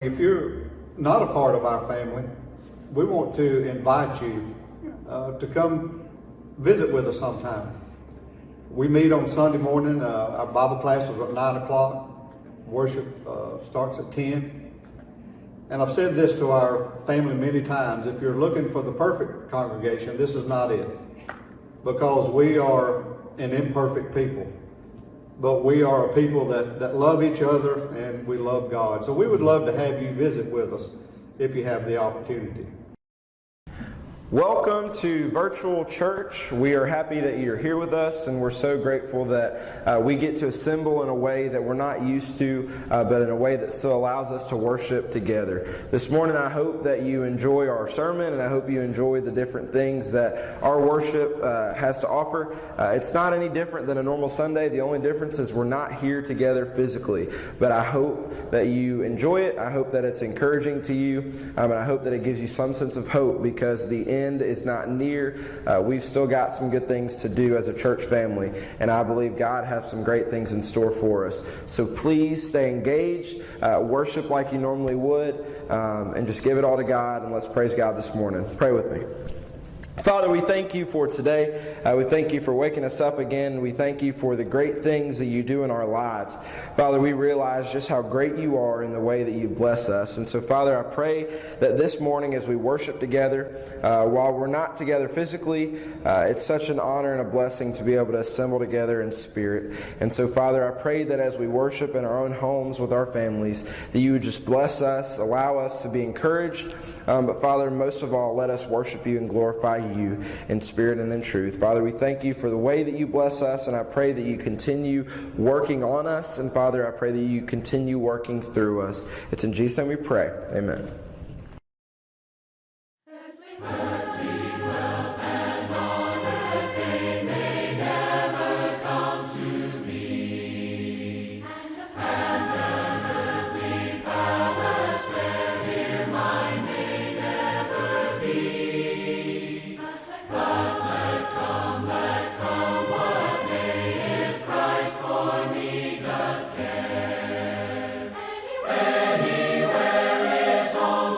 If you're not a part of our family, we want to invite you to come visit with us sometime. We meet on Sunday morning. Our Bible class is at 9 o'clock. Worship starts at 10. And I've said this to our family many times. If you're looking for the perfect congregation, this is not it. Because we are an imperfect people. But we are a people that love each other and we love God. So we would love to have you visit with us if you have the opportunity. Welcome to Virtual Church. We are happy that you're here with us, and we're so grateful that we get to assemble in a way that we're not used to, but in a way that still allows us to worship together. This morning, I hope that you enjoy our sermon, and I hope you enjoy the different things that our worship has to offer. It's not any different than a normal Sunday. The only difference is we're not here together physically, but I hope that you enjoy it. I hope that it's encouraging to you, and I hope that it gives you some sense of hope, because the end is not near. We've still got some good things to do as a church family, and I believe God has some great things in store for us. So please stay engaged, worship like you normally would, and just give it all to God, and let's praise God this morning. Pray with me. Father, we thank you for today. We thank you for waking us up again. We thank you for the great things that you do in our lives. Father, we realize just how great you are in the way that you bless us. And so, Father, I pray that this morning as we worship together, while we're not together physically, it's such an honor and a blessing to be able to assemble together in spirit. And so, Father, I pray that as we worship in our own homes with our families, that you would just bless us, allow us to be encouraged. But Father, most of all, let us worship you and glorify you in spirit and in truth. Father, we thank you for the way that you bless us, and I pray that you continue working on us. And Father, I pray that you continue working through us. It's in Jesus' name we pray. Amen. Anywhere is all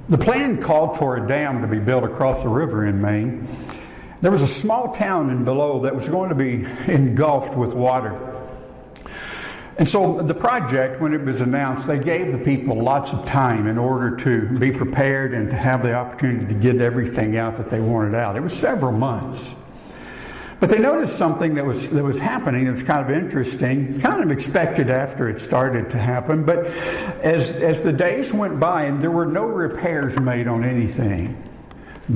The plan called for a dam to be built across the river in Maine. There was a small town in below that was going to be engulfed with water. And so the project, when it was announced, they gave the people lots of time in order to be prepared and to have the opportunity to get everything out that they wanted out. It was several months. But they noticed something that was happening that was kind of interesting, kind of expected after it started to happen. But as the days went by, and there were no repairs made on anything.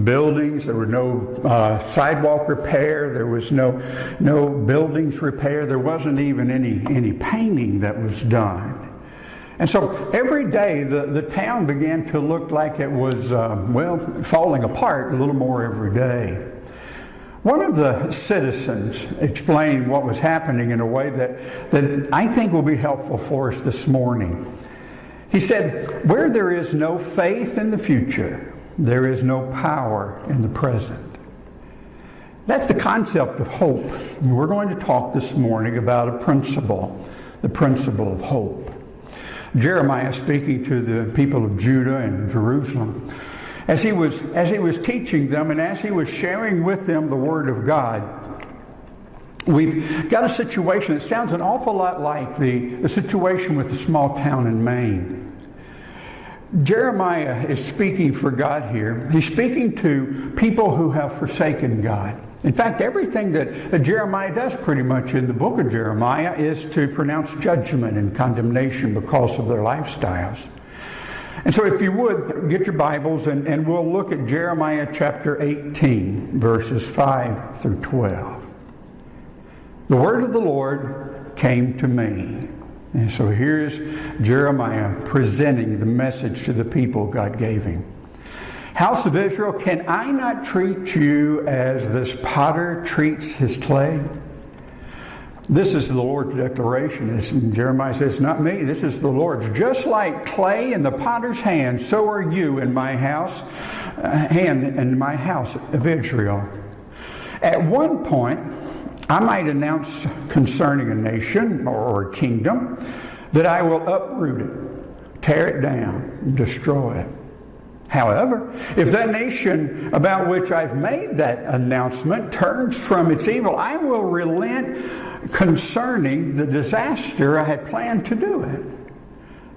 Buildings, there were no sidewalk repair, there was no buildings repair, there wasn't even any painting that was done. And so every day the town began to look like it was, falling apart a little more every day. One of the citizens explained what was happening in a way that I think will be helpful for us this morning. He said, "Where there is no faith in the future, there is no power in the present." That's the concept of hope. And we're going to talk this morning about a principle, the principle of hope. Jeremiah, speaking to the people of Judah and Jerusalem, as he was teaching them and as he was sharing with them the Word of God, we've got a situation that sounds an awful lot like the situation with the small town in Maine. Jeremiah is speaking for God here. He's speaking to people who have forsaken God. In fact, everything that Jeremiah does pretty much in the book of Jeremiah is to pronounce judgment and condemnation because of their lifestyles. And so if you would, get your Bibles and we'll look at Jeremiah chapter 18, verses 5 through 12. The word of the Lord came to me. And so here's Jeremiah presenting the message to the people God gave him. House of Israel, can I not treat you as this potter treats his clay? This is the Lord's declaration. Jeremiah says, not me, this is the Lord's. Just like clay in the potter's hand, so are you in my house, in my house of Israel. At one point, I might announce concerning a nation or a kingdom that I will uproot it, tear it down, destroy it. However, if that nation about which I've made that announcement turns from its evil, I will relent concerning the disaster I had planned to do it.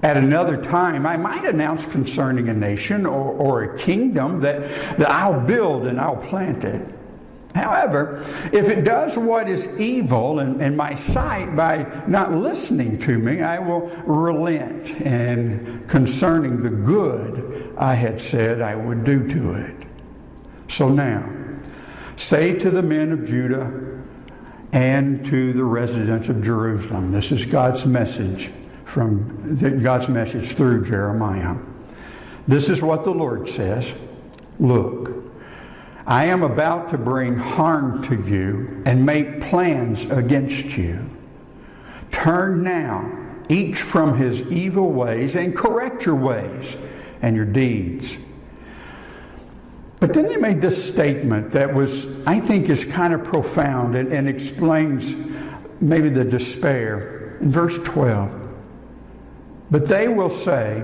At another time, I might announce concerning a nation or a kingdom that I'll build and I'll plant it. However, if it does what is evil in my sight by not listening to me, I will relent and concerning the good I had said I would do to it. So now, say to the men of Judah and to the residents of Jerusalem, this is God's message through Jeremiah. This is what the Lord says. Look, I am about to bring harm to you and make plans against you. Turn now, each from his evil ways, and correct your ways and your deeds. But then they made this statement that I think is kind of profound and explains maybe the despair. In verse 12, but they will say,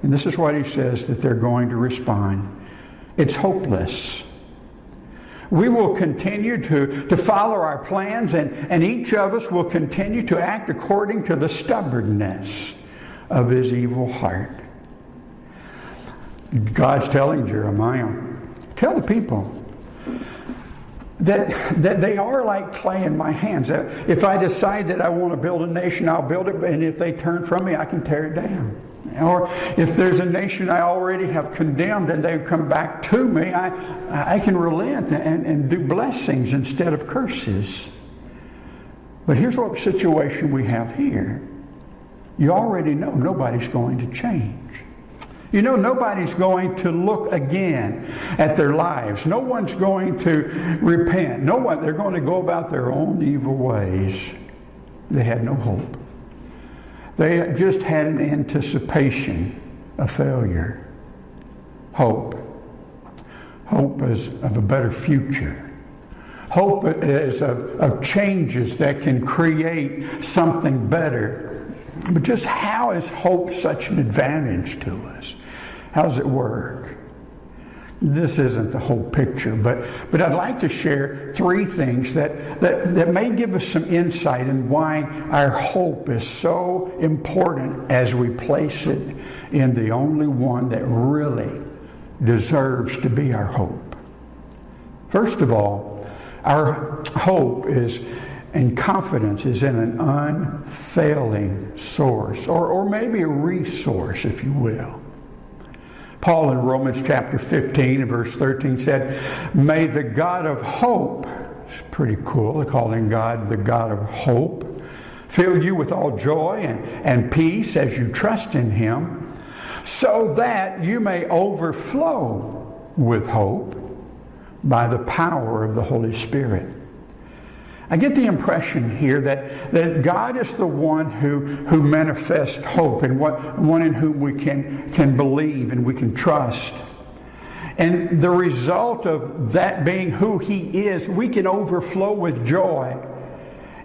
and this is what he says that they're going to respond, it's hopeless. We will continue to follow our plans, and each of us will continue to act according to the stubbornness of his evil heart. God's telling Jeremiah, tell the people that they are like clay in my hands. If I decide that I want to build a nation, I'll build it, and if they turn from me, I can tear it down. Or if there's a nation I already have condemned and they come back to me, I can relent and do blessings instead of curses. But here's what situation we have here. You already know nobody's going to change. You know nobody's going to look again at their lives. No one's going to repent. They're going to go about their own evil ways. They had no hope. They just had an anticipation of failure. Hope. Hope is of a better future. Hope is of changes that can create something better. But just how is hope such an advantage to us? How does it work? This isn't the whole picture, but I'd like to share three things that may give us some insight in why our hope is so important as we place it in the only one that really deserves to be our hope. First of all, our hope and confidence is in an unfailing source, or maybe a resource, if you will. Paul in Romans chapter 15 and verse 13 said, may the God of hope, it's pretty cool, they're calling God the God of hope, fill you with all joy and peace as you trust in him, so that you may overflow with hope by the power of the Holy Spirit. I get the impression here that God is the one who manifests hope, and one in whom we can believe and we can trust. And the result of that being who he is, we can overflow with joy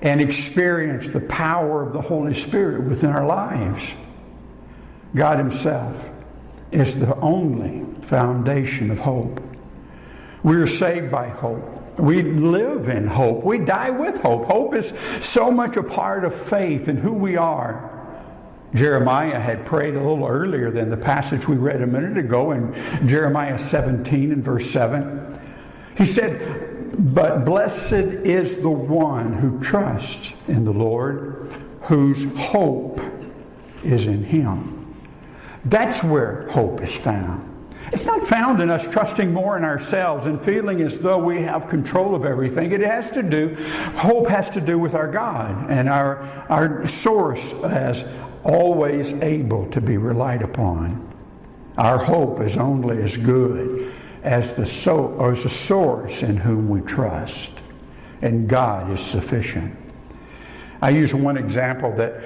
and experience the power of the Holy Spirit within our lives. God himself is the only foundation of hope. We are saved by hope. We live in hope. We die with hope. Hope is so much a part of faith and who we are. Jeremiah had prayed a little earlier than the passage we read a minute ago in Jeremiah 17 and verse 7. He said, but blessed is the one who trusts in the Lord, whose hope is in him. That's where hope is found. It's not found in us trusting more in ourselves and feeling as though we have control of everything. Hope has to do with our God and our source as always able to be relied upon. Our hope is only as good as the source in whom we trust. And God is sufficient. I use one example that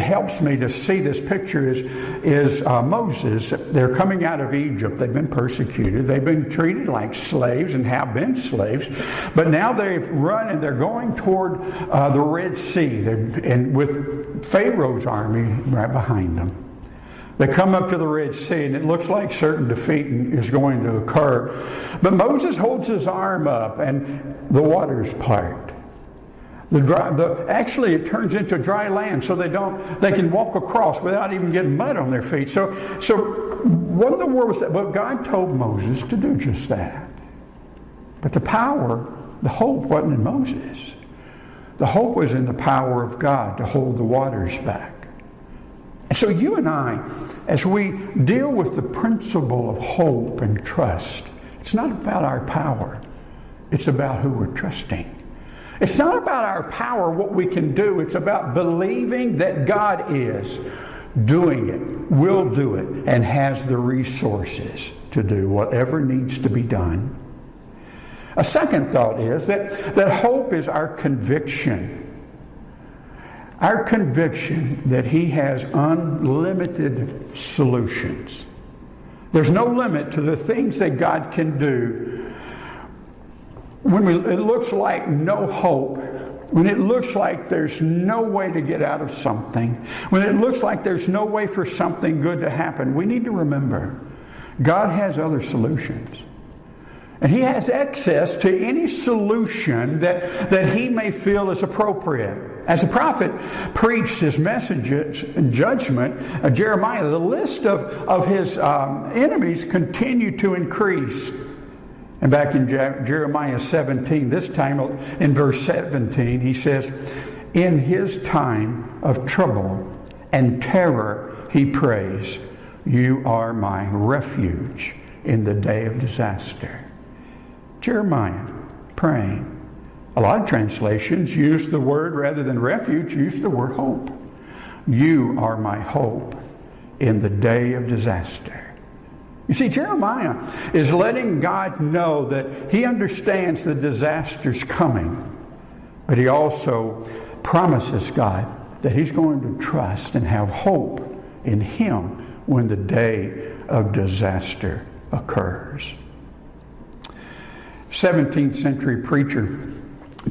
helps me to see this picture is Moses. They're coming out of Egypt. They've been persecuted. They've been treated like slaves and have been slaves. But now they've run and they're going toward the Red Sea, and with Pharaoh's army right behind them. They come up to the Red Sea, and it looks like certain defeat is going to occur. But Moses holds his arm up, and the waters part. Actually, it turns into dry land, so they can walk across without even getting mud on their feet. So what in the world was that? Well, God told Moses to do just that. But the hope wasn't in Moses. The hope was in the power of God to hold the waters back. And so you and I, as we deal with the principle of hope and trust, it's not about our power. It's about who we're trusting. It's not about our power, what we can do. It's about believing that God is doing it, will do it, and has the resources to do whatever needs to be done. A second thought is that hope is our conviction. Our conviction that he has unlimited solutions. There's no limit to the things that God can do. When it looks like no hope, when it looks like there's no way to get out of something, when it looks like there's no way for something good to happen, we need to remember God has other solutions. And he has access to any solution that he may feel is appropriate. As the prophet preached his message and judgment, Jeremiah, the list of his enemies continued to increase. And back in Jeremiah 17, this time in verse 17, he says, in his time of trouble and terror, he prays, you are my refuge in the day of disaster. Jeremiah praying. A lot of translations use the word, rather than refuge, use the word hope. You are my hope in the day of disaster. You see, Jeremiah is letting God know that he understands the disaster's coming, but he also promises God that he's going to trust and have hope in him when the day of disaster occurs. 17th century preacher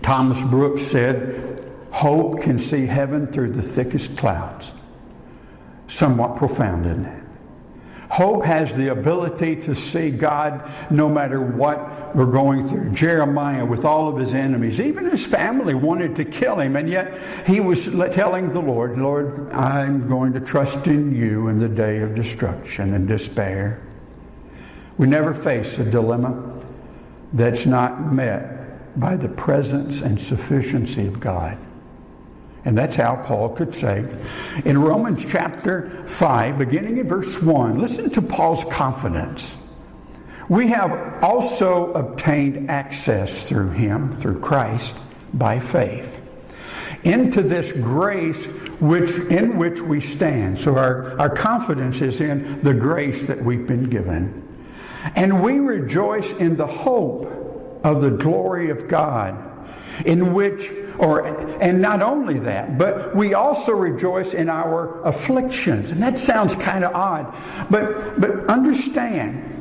Thomas Brooks said, hope can see heaven through the thickest clouds. Somewhat profound, isn't it? Hope has the ability to see God no matter what we're going through. Jeremiah, with all of his enemies, even his family wanted to kill him, and yet he was telling the Lord, Lord, I'm going to trust in you in the day of destruction and despair. We never face a dilemma that's not met by the presence and sufficiency of God. And that's how Paul could say in Romans chapter 5, beginning in verse 1, listen to Paul's confidence. We have also obtained access through him, through Christ, by faith, into this grace in which we stand. So our confidence is in the grace that we've been given. And we rejoice in the hope of the glory of God, in which, and not only that, but we also rejoice in our afflictions. And that sounds kind of odd, but understand,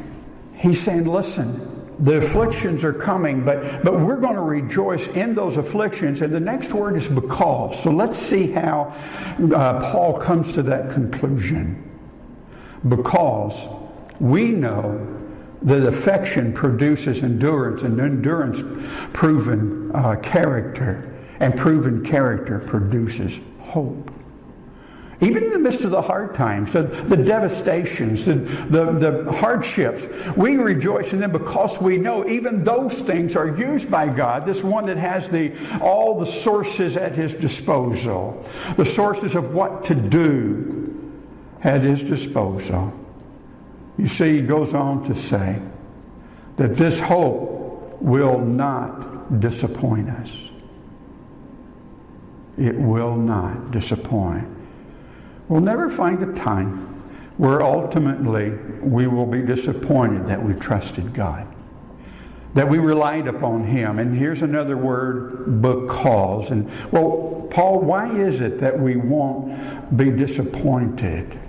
he's saying, listen, the afflictions are coming, but we're going to rejoice in those afflictions. And the next word is because. So let's see how Paul comes to that conclusion. Because we know that affection produces endurance, and endurance proven character, and proven character produces hope. Even in the midst of the hard times, the devastations, the hardships, we rejoice in them because we know even those things are used by God, this one that has all the sources at his disposal, the sources of what to do at his disposal. You see, he goes on to say that this hope will not disappoint us. It will not disappoint. We'll never find a time where ultimately we will be disappointed that we trusted God, that we relied upon him. And here's another word, because. And well, Paul, why is it that we won't be disappointed?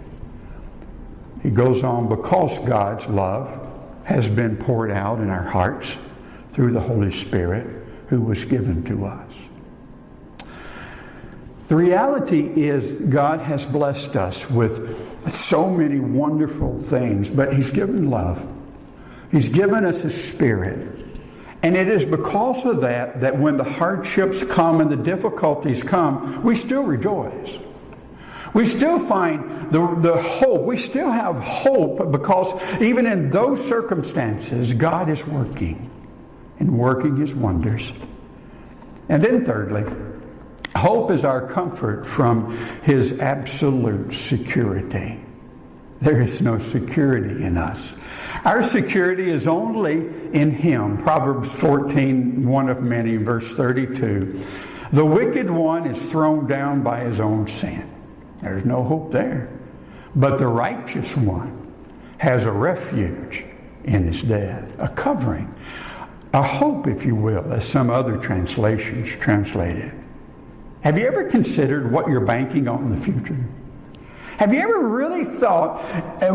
He goes on, because God's love has been poured out in our hearts through the Holy Spirit who was given to us. The reality is God has blessed us with so many wonderful things, but he's given love. He's given us his Spirit. And it is because of that when the hardships come and the difficulties come, we still rejoice. We still find the hope. We still have hope because even in those circumstances, God is working and working his wonders. And then thirdly, hope is our comfort from his absolute security. There is no security in us. Our security is only in him. Proverbs 14, one of many, verse 32. The wicked one is thrown down by his own sin. There's no hope there. But the righteous one has a refuge in his death, a covering, a hope, if you will, as some other translations translate it. Have you ever considered what you're banking on in the future? Have you ever really thought,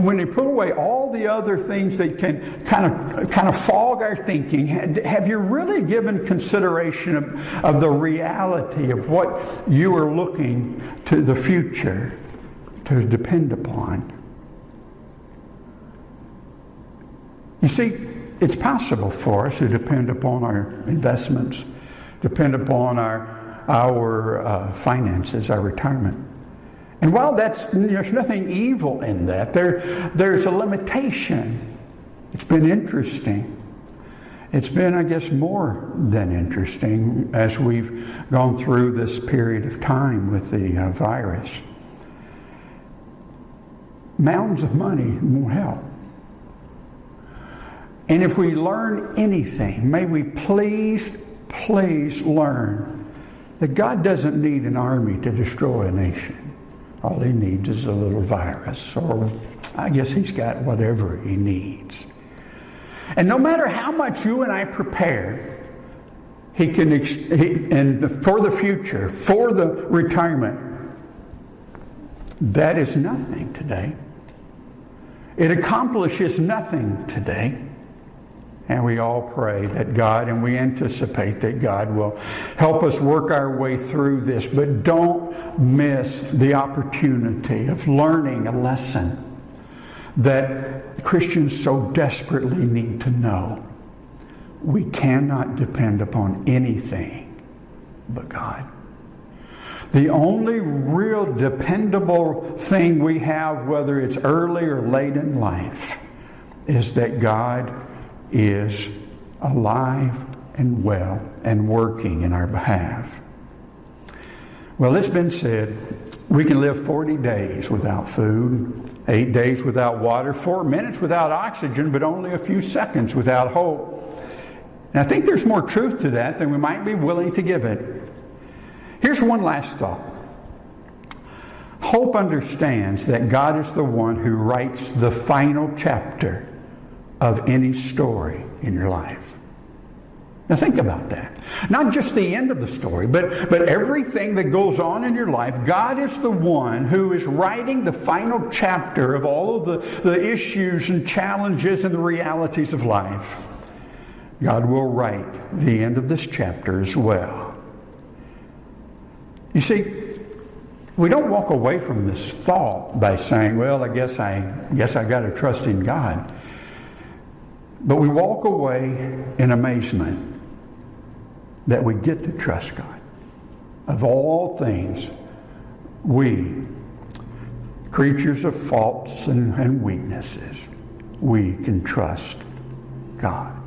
when you put away all the other things that can kind of fog our thinking, have you really given consideration of the reality of what you are looking to the future to depend upon? You see, it's possible for us to depend upon our investments, depend upon our finances, our retirement. And while there's nothing evil in that, there's a limitation. It's been interesting. It's been, I guess, more than interesting as we've gone through this period of time with the virus. Mountains of money won't help. And if we learn anything, may we please learn that God doesn't need an army to destroy a nation. All he needs is a little virus, or I guess he's got whatever he needs. And no matter how much you and I prepare, for the future, for the retirement, that is nothing today. It accomplishes nothing today. And we all pray that God, and we anticipate that God will help us work our way through this. But don't miss the opportunity of learning a lesson that Christians so desperately need to know. We cannot depend upon anything but God. The only real dependable thing we have, whether it's early or late in life, is that God is alive and well and working in our behalf. Well, it's been said we can live 40 days without food, 8 days without water, 4 minutes without oxygen, but only a few seconds without hope. And I think there's more truth to that than we might be willing to give it. Here's one last thought. Hope understands that God is the one who writes the final chapter of any story in your life. Now think about that. Not just the end of the story, but everything that goes on in your life. God is the one who is writing the final chapter of all of the issues and challenges and the realities of life. God will write the end of this chapter as well. You see, we don't walk away from this thought by saying, well, I guess I got to trust in God. But we walk away in amazement that we get to trust God. Of all things, we, creatures of faults and weaknesses, we can trust God.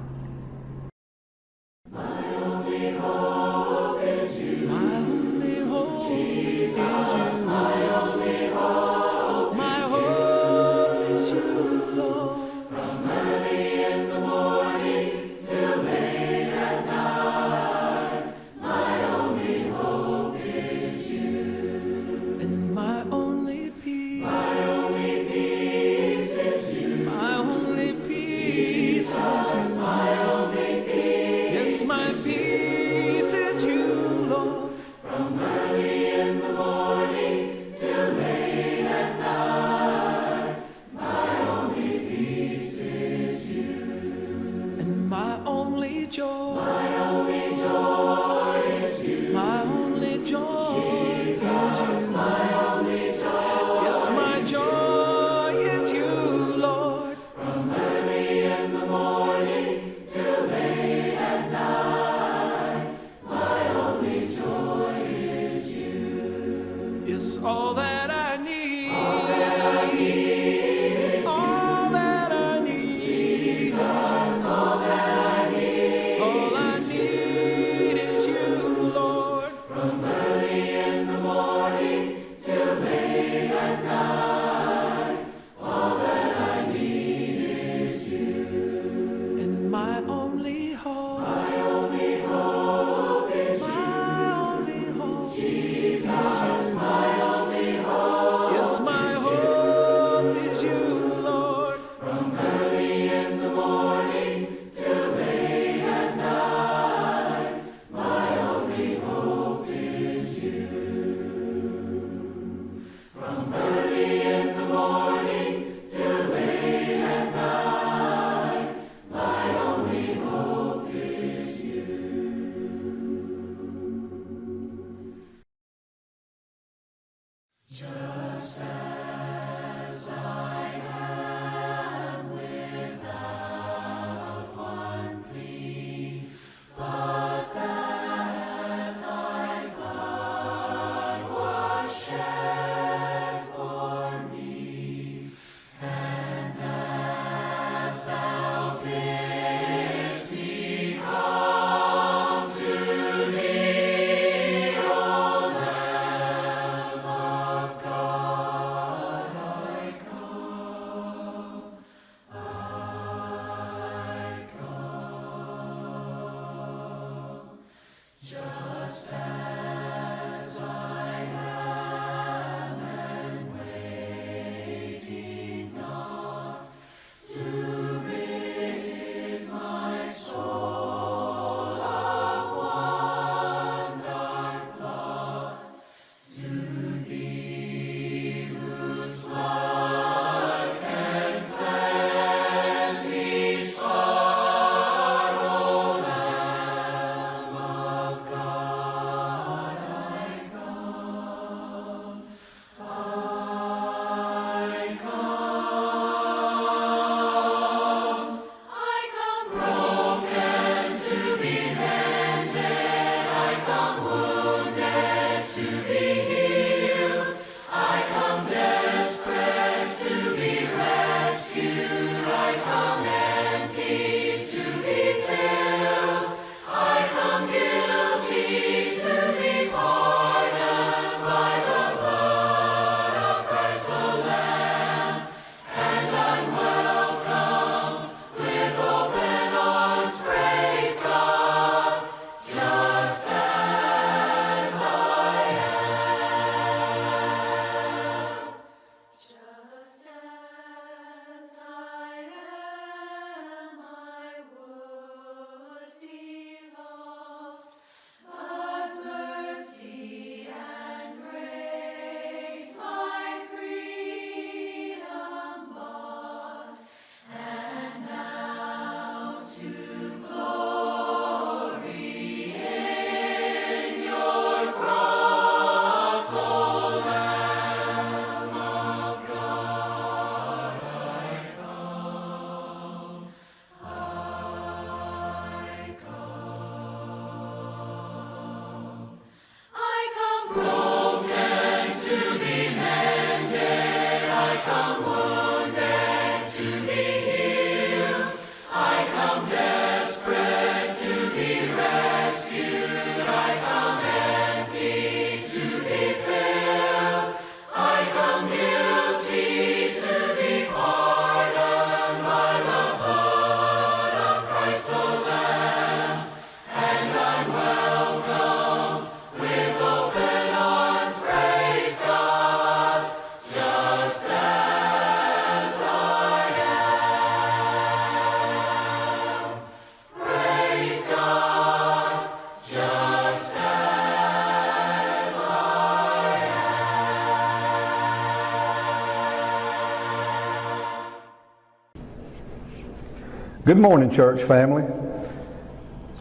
Good morning, church family.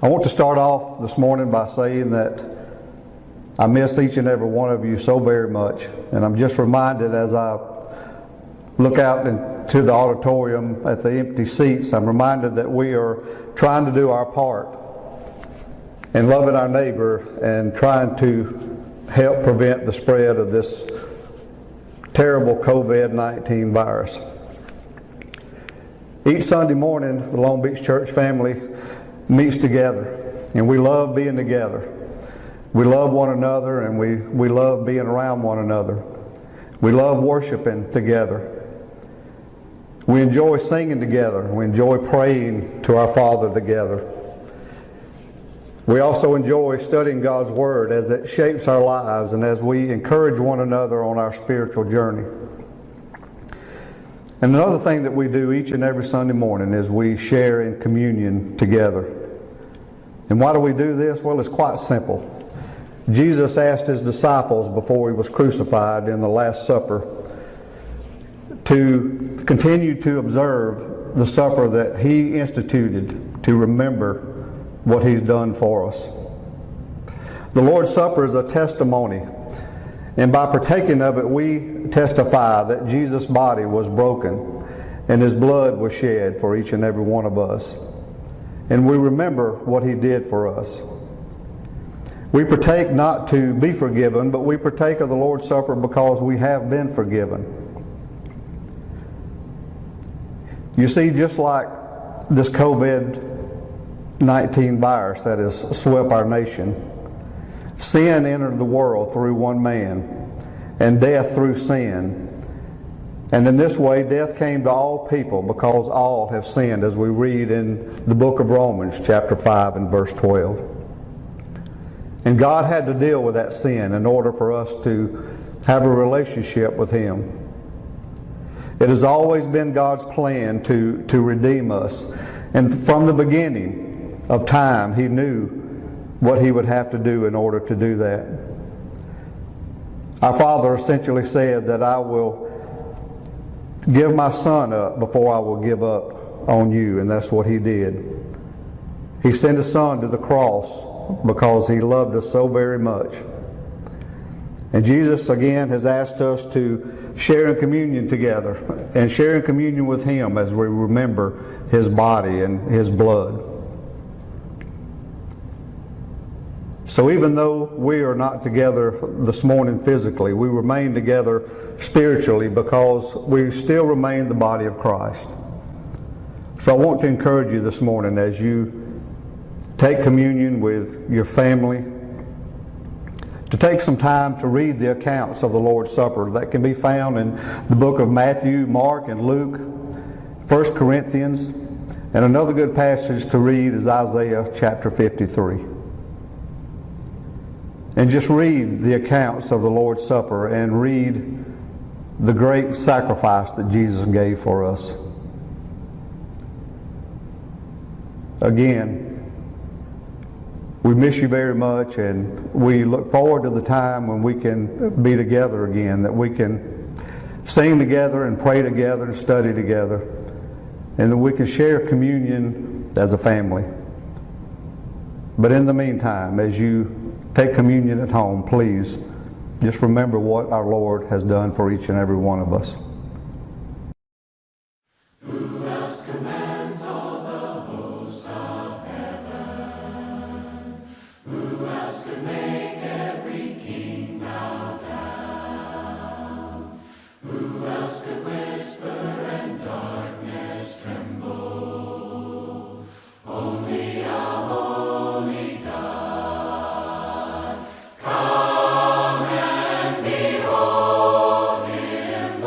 I want to start off this morning by saying that I miss each and every one of you so very much. And I'm just reminded as I look out into the auditorium at the empty seats, I'm reminded that we are trying to do our part in loving our neighbor and trying to help prevent the spread of this terrible COVID-19 virus. Each Sunday morning, the Long Beach Church family meets together, and we love being together. We love one another, and we love being around one another. We love worshiping together. We enjoy singing together. We enjoy praying to our Father together. We also enjoy studying God's Word as it shapes our lives and as we encourage one another on our spiritual journey. And another thing that we do each and every Sunday morning is we share in communion together. And why do we do this? Well, it's quite simple. Jesus asked his disciples before he was crucified in the Last Supper to continue to observe the supper that he instituted to remember what he's done for us. The Lord's Supper is a testimony. And by partaking of it, we testify that Jesus' body was broken and his blood was shed for each and every one of us. And we remember what he did for us. We partake not to be forgiven, but we partake of the Lord's Supper because we have been forgiven. You see, just like this COVID-19 virus that has swept our nation, sin entered the world through one man, and death through sin. And in this way, death came to all people because all have sinned, as we read in the book of Romans, chapter 5 and verse 12. And God had to deal with that sin in order for us to have a relationship with him. It has always been God's plan to redeem us. And from the beginning of time, he knew what he would have to do in order to do that. Our Father essentially said that I will give my son up before I will give up on you, and that's what he did. He sent his son to the cross because he loved us so very much. And Jesus again has asked us to share in communion together and share in communion with him as we remember his body and his blood. So even though we are not together this morning physically, we remain together spiritually because we still remain the body of Christ. So I want to encourage you this morning as you take communion with your family, to take some time to read the accounts of the Lord's Supper that can be found in the book of Matthew, Mark, and Luke, 1 Corinthians, and another good passage to read is Isaiah chapter 53. And just read the accounts of the Lord's Supper and read the great sacrifice that Jesus gave for us. Again, we miss you very much, and we look forward to the time when we can be together again, that we can sing together and pray together and study together, and that we can share communion as a family. But in the meantime, as you take communion at home, please just remember what our Lord has done for each and every one of us. Who else commands all the hosts of heaven? Who else could make every king bow down? Who else could whisper and darkness tremble? Only our holy God. Come and behold him, the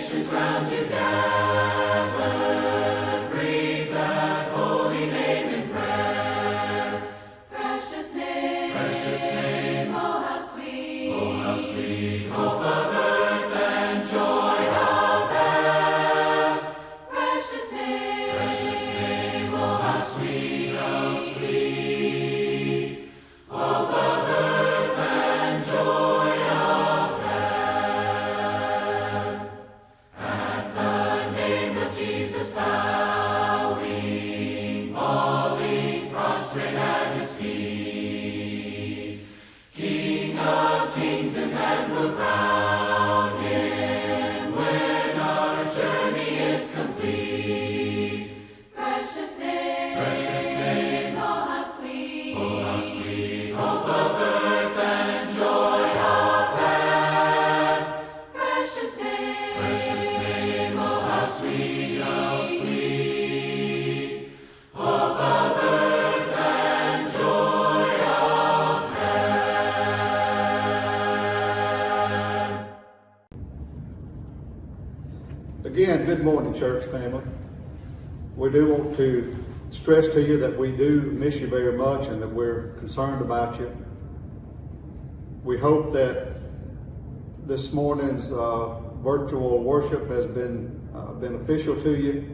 nations round you gather, breathe that holy name in prayer. Precious name, oh how sweet, hope of earth and joy of heaven. Precious name, oh how sweet, hope of earth and joy of heaven. At the name of Jesus bowing, falling, prostrate at his feet, King of kings in heaven will crown him when our journey is complete. Precious name, oh how sweet, hope of earth and joy of heaven. Precious name, oh how sweet, hope of earth and joy of heaven. Again, good morning, church family. We do want to stress to you that we do miss you very much and that we're concerned about you. We hope that this morning's virtual worship has been beneficial to you.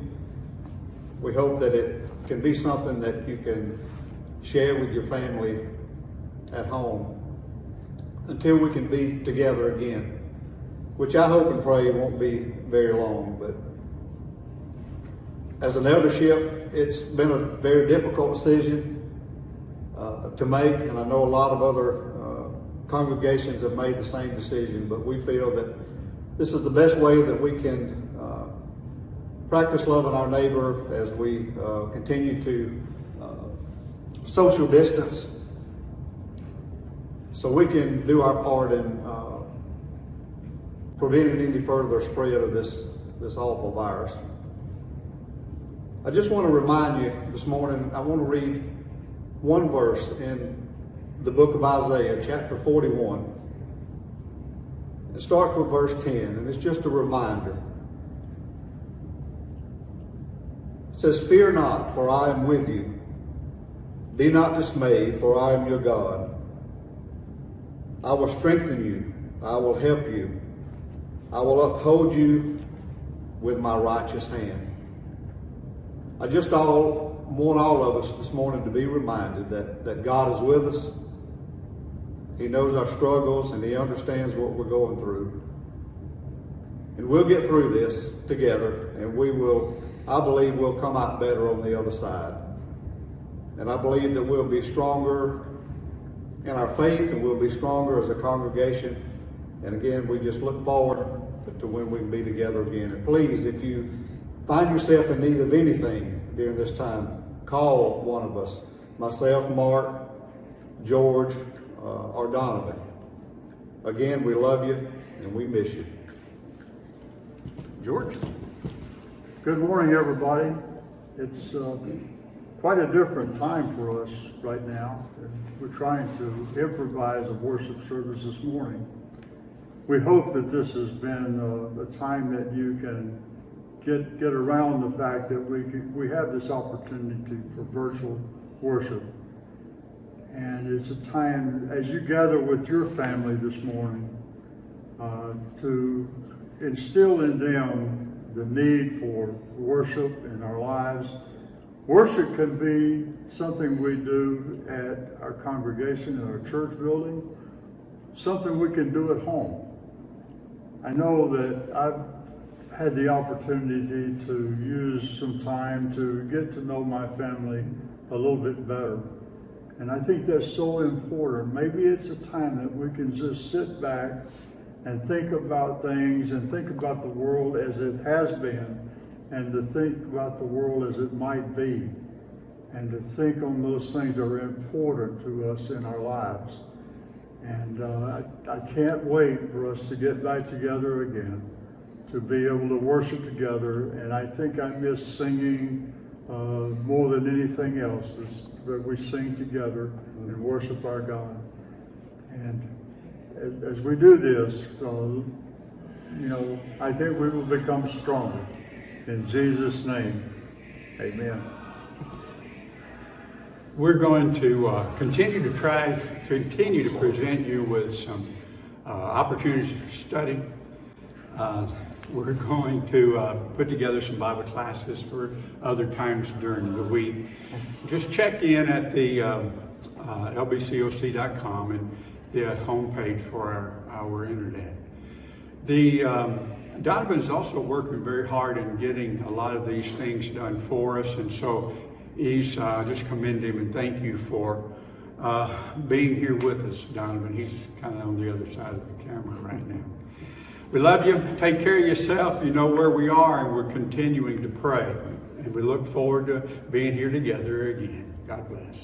We hope that it can be something that you can share with your family at home until we can be together again, which I hope and pray won't be very long. But as an eldership, it's been a very difficult decision to make, and I know a lot of other congregations have made the same decision, but we feel that this is the best way that we can practice loving our neighbor as we continue to social distance, so we can do our part in preventing any further spread of this awful virus. I just want to remind you this morning, I want to read one verse in the book of Isaiah, chapter 41. It starts with verse 10, and it's just a reminder. It says, "Fear not, for I am with you. Be not dismayed, for I am your God. I will strengthen you. I will help you. I will uphold you with my righteous hand." I just want all of us this morning to be reminded that God is with us. He knows our struggles and He understands what we're going through. And we'll get through this together, and I believe we'll come out better on the other side. And I believe that we'll be stronger in our faith, and we'll be stronger as a congregation. And again, we just look forward to when we can be together again. And please, if you find yourself in need of anything during this time, call one of us, myself, Mark, George, or Donovan. Again, we love you and we miss you. George? Good morning, everybody. It's quite a different time for us right now. We're trying to improvise a worship service this morning. We hope that this has been a time that you can get around the fact that we have this opportunity for virtual worship. And it's a time, as you gather with your family this morning, to instill in them the need for worship in our lives. Worship can be something we do at our congregation, in our church building, something we can do at home. I know that I've had the opportunity to use some time to get to know my family a little bit better. And I think that's so important. Maybe it's a time that we can just sit back and think about things and think about the world as it has been, and to think about the world as it might be, and to think on those things that are important to us in our lives. And I can't wait for us to get back together again, to be able to worship together. And I think I miss singing more than anything else, that we sing together and worship our God. And as we do this, I think we will become stronger. In Jesus' name, amen. We're going to continue to present you with some opportunities for study. We're going to put together some Bible classes for other times during the week. Just check in at the lbcoc.com and the homepage for our internet. Donovan is also working very hard in getting a lot of these things done for us, and so he's just commend him and thank you for being here with us, Donovan. He's kind of on the other side of the camera right now. We love you. Take care of yourself. You know where we are, and we're continuing to pray. And we look forward to being here together again. God bless.